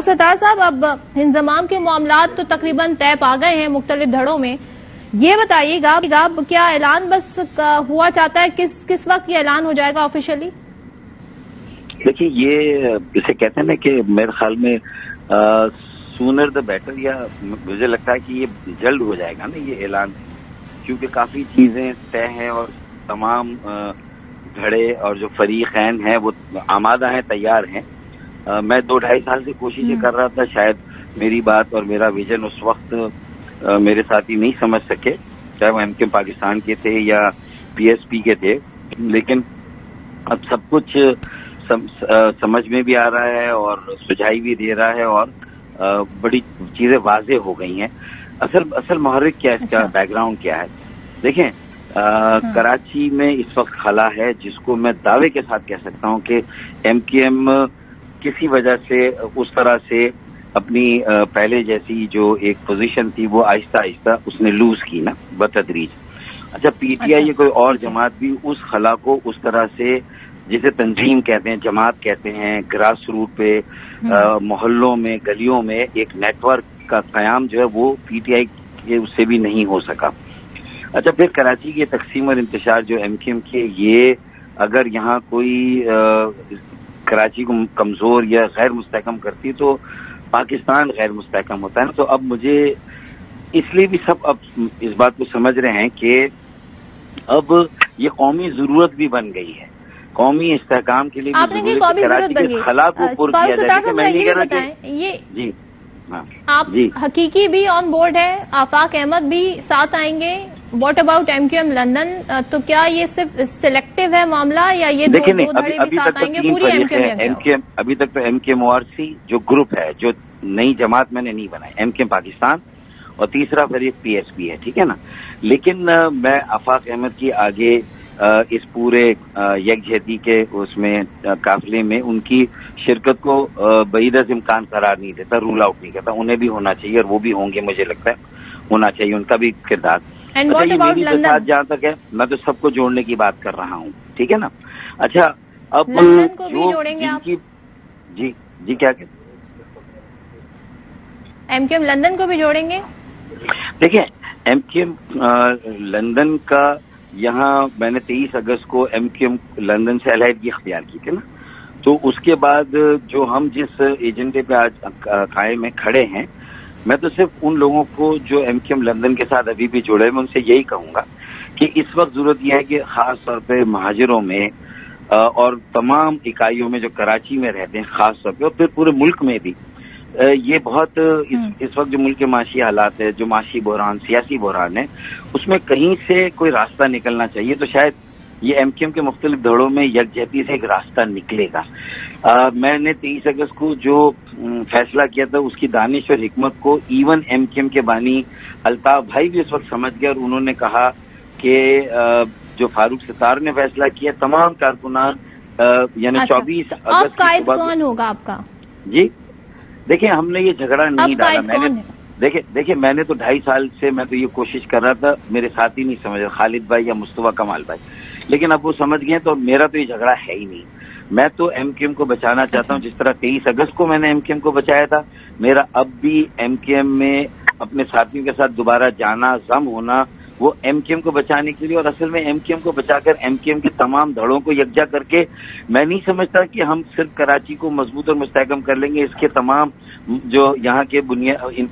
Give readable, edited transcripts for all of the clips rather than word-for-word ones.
ستار صاحب، اب انضمام کے معاملات تو تقریباً طے پا گئے ہیں مختلف دھڑوں میں. یہ بتائیے گا اب کیا اعلان بس ہوا چاہتا ہے، کس وقت یہ اعلان ہو جائے گا آفیشلی؟ دیکھیے، یہ اسے کہتے ہیں نا کہ میرے خیال میں سونر دا بیٹر، یا مجھے لگتا ہے کہ یہ جلد ہو جائے گا نا یہ اعلان، کیونکہ کافی چیزیں طے ہیں اور تمام دھڑے اور جو فریقین ہیں وہ آمادہ ہیں، تیار ہیں. میں 2-2.5 سال سے کوششیں کر رہا تھا، شاید میری بات اور میرا ویژن اس وقت میرے ساتھی نہیں سمجھ سکے، چاہے وہ ایم کیو پاکستان کے تھے یا پی ایس پی کے تھے، لیکن اب سب کچھ سمجھ میں بھی آ رہا ہے اور سجھائی بھی دے رہا ہے اور بڑی چیزیں واضح ہو گئی ہیں. اصل محرک کیا ہے، اس کا بیک گراؤنڈ کیا ہے؟ دیکھیں، کراچی میں اس وقت خلا ہے جس کو میں دعوے کے ساتھ کہہ سکتا ہوں کہ ایم کیو ایم کسی وجہ سے اس طرح سے اپنی پہلے جیسی جو ایک پوزیشن تھی وہ آہستہ آہستہ اس نے لوز کی نا بتدریج. اچھا، پی ٹی آئی یا کوئی اور جماعت بھی اس خلا کو اس طرح سے، جسے تنظیم کہتے ہیں، جماعت کہتے ہیں، گراس روٹ پہ محلوں میں گلیوں میں ایک نیٹ ورک کا قیام جو ہے وہ پی ٹی آئی کے اس سے بھی نہیں ہو سکا. اچھا، پھر کراچی کی تقسیم اور انتشار جو ایم کیو ایم کی، یہ اگر یہاں کوئی کراچی کو کمزور یا غیر مستحکم کرتی تو پاکستان غیر مستحکم ہوتا ہے نا. تو اب مجھے اس لیے بھی سب اب اس بات کو سمجھ رہے ہیں کہ اب یہ قومی ضرورت بھی بن گئی ہے، قومی استحکام کے لیے بھی کراچی کے خلا کو پر کیا جائے. میں نہیں کہہ رہا کہ جی آپ حقیقی بھی آن بورڈ ہے، آفاق احمد بھی ساتھ آئیں گے. What about M Q M London? تو کیا یہ صرف سلیکٹو ہے معاملہ یا یہ دو دھڑے بھی ساتھ آئیں گے پوری ایم کیو ایم؟ ابھی تک تو M Q M O R C جو گروپ ہے، جو نئی جماعت میں نے نہیں بنائی، ایم کیو ایم پاکستان، اور تیسرا فریق پی ایس پی ہے، ٹھیک ہے نا. لیکن میں آفاق احمد کی آگے اس پورے یکجہتی کے اس میں قافلے میں ان کی شرکت کو بعید از امکان قرار نہیں دیتا، رول آؤٹ نہیں کرتا. انہیں بھی ہونا چاہیے اور وہ بھی ہوں گے، مجھے لگتا ہے ہونا چاہیے ان کا بھی کردار. اچھا، یہ میری ساتھ جہاں تک ہے میں تو سب کو جوڑنے کی بات کر رہا ہوں، ٹھیک ہے نا. اچھا، اب لندن کو بھی جوڑیں گے آپ؟ جی کیا کہتے ایم کیو ایم لندن کو بھی جوڑیں گے؟ دیکھیں، ایم کیو ایم لندن کا یہاں میں نے 23 اگست کو ایم کیو ایم لندن سے علیحدگی اختیار کی تھی نا. تو اس کے بعد جو ہم جس ایجنڈے پہ آج قائم میں کھڑے ہیں، میں تو صرف ان لوگوں کو جو ایم کیو ایم لندن کے ساتھ ابھی بھی جڑے، میں ان سے یہی کہوں گا کہ اس وقت ضرورت یہ ہے کہ خاص طور پہ مہاجروں میں اور تمام اکائیوں میں جو کراچی میں رہتے ہیں خاص طور پہ، اور پھر پورے ملک میں بھی یہ بہت اس وقت جو ملک کے معاشی حالات ہے، جو معاشی بحران، سیاسی بحران ہے، اس میں کہیں سے کوئی راستہ نکلنا چاہیے. تو شاید یہ ایم کیو ایم کے مختلف دھڑوں میں یکجہتی سے ایک راستہ نکلے گا. میں نے 23 اگست کو جو فیصلہ کیا تھا اس کی دانش اور حکمت کو ایون ایم کیو ایم کے بانی الطاف بھائی بھی اس وقت سمجھ گئے، اور انہوں نے کہا کہ جو فاروق ستار نے فیصلہ کیا، تمام کارکنان یعنی 24 اگست قائد کون ہوگا آپ کا؟ جی دیکھیں، ہم نے یہ جھگڑا نہیں ڈالا. دیکھیں میں نے تو 2.5 سال سے میں تو یہ کوشش کر رہا تھا، میرے ساتھی نہیں سمجھ رہے، خالد بھائی یا مصطفیٰ کمال بھائی، لیکن اب وہ سمجھ گئے تو میرا تو یہ جھگڑا ہے ہی نہیں. میں تو ایم کیو ایم کو بچانا چاہتا ہوں، جس طرح 23 اگست کو میں نے ایم کیو ایم کو بچایا تھا. میرا اب بھی ایم کیو ایم میں اپنے ساتھیوں کے ساتھ دوبارہ جانا، ضم ہونا، وہ ایم کیو ایم کو بچانے کے لیے. اور اصل میں ایم کیو ایم کو بچا کر ایم کیو ایم کے تمام دھڑوں کو یکجا کر کے میں نہیں سمجھتا کہ ہم صرف کراچی کو مضبوط اور مستحکم کر لیں گے. اس کے تمام جو یہاں کے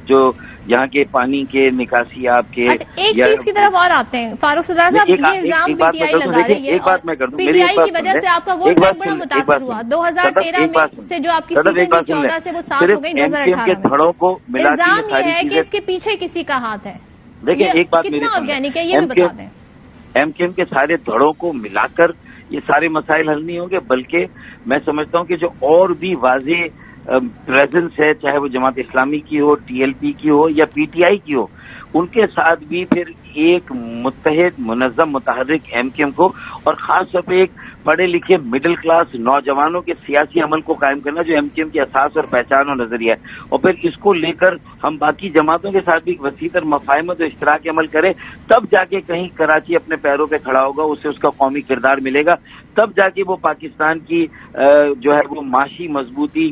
جو یہاں کے پانی کے نکاسی آپ کے ایک چیز کی طرف اور آتے ہیں فاروق ستار صاحب، یہ الزام پی ٹی آئی لگا رہی ہے، ایک بات میں کر دوں، پی ٹی آئی کی وجہ سے آپ کا ووٹ بینک بڑا متاثر ہوا. 2013 میں سے جو آپ کی سیٹیں تھی 14 سے وہ 7 ہو گئی 2018 میں. الزام یہ ہے کہ اس کے پیچھے کسی کا ہاتھ ہے. دیکھیں، ایک بات کتنا آرگینک ہے یہ بھی بتا دیں. ایم کیو ایم کے سارے دھڑوں کو ملا کر یہ سارے مسائل حل نہیں ہوں گے، بلکہ میں سمجھتا ہوں کہ جو اور بھی واضح پریزنس ہے، چاہے وہ جماعت اسلامی کی ہو، ٹی ایل پی کی ہو یا پی ٹی آئی کی ہو، ان کے ساتھ بھی پھر ایک متحد منظم متحرک ایم کیو ایم کو، اور خاص طور پہ ایک پڑھے لکھے مڈل کلاس نوجوانوں کے سیاسی عمل کو قائم کرنا جو ایم کیو ایم کی اساس اور پہچان اور نظریہ ہے. اور پھر اس کو لے کر ہم باقی جماعتوں کے ساتھ بھی وسیع تر مفاہمت اور اشتراک عمل کریں، تب جا کے کہیں کراچی اپنے پیروں پہ کھڑا ہوگا، اسے اس کا قومی کردار ملے گا، تب جا کے وہ پاکستان کی جو ہے وہ معاشی مضبوطی